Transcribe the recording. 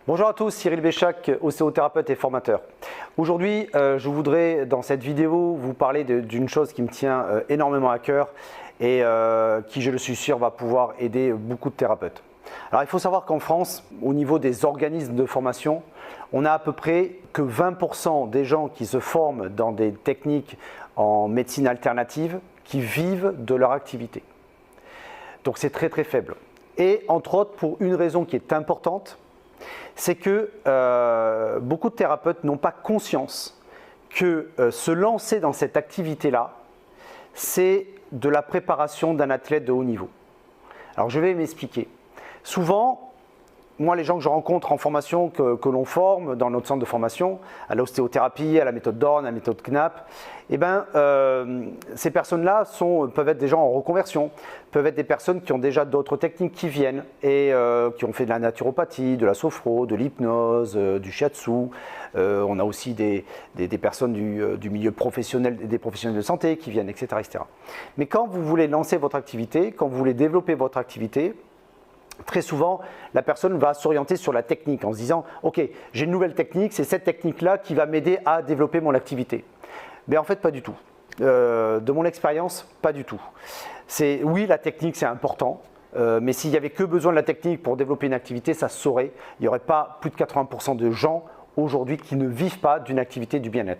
Bonjour à tous, Cyril Béchac, ostéothérapeute et formateur. Aujourd'hui, je voudrais dans cette vidéo vous parler d'une chose qui me tient énormément à cœur et qui, je le suis sûr, va pouvoir aider beaucoup de thérapeutes. Alors, il faut savoir qu'en France, au niveau des organismes de formation, on a à peu près que 20% des gens qui se forment dans des techniques en médecine alternative qui vivent de leur activité. Donc, c'est très très faible. Et entre autres, pour une raison qui est importante, c'est que beaucoup de thérapeutes n'ont pas conscience que se lancer dans cette activité-là, c'est de la préparation d'un athlète de haut niveau. Alors je vais m'expliquer. Souvent, moi les gens que je rencontre en formation, que l'on forme dans notre centre de formation, à l'ostéothérapie, à la méthode Dorn, à la méthode Knapp, ces personnes-là peuvent être des gens en reconversion, peuvent être des personnes qui ont déjà d'autres techniques qui viennent et qui ont fait de la naturopathie, de la sophro, de l'hypnose, du shiatsu. On a aussi des personnes du milieu professionnel, des professionnels de santé qui viennent, etc., etc. Mais quand vous voulez lancer votre activité, quand vous voulez développer votre activité, très souvent, la personne va s'orienter sur la technique en se disant « Ok, j'ai une nouvelle technique, c'est cette technique-là qui va m'aider à développer mon activité. » Mais en fait, pas du tout. De mon expérience, pas du tout. Oui, la technique, c'est important, mais s'il n'y avait que besoin de la technique pour développer une activité, ça se saurait. Il n'y aurait pas plus de 80% de gens aujourd'hui qui ne vivent pas d'une activité du bien-être.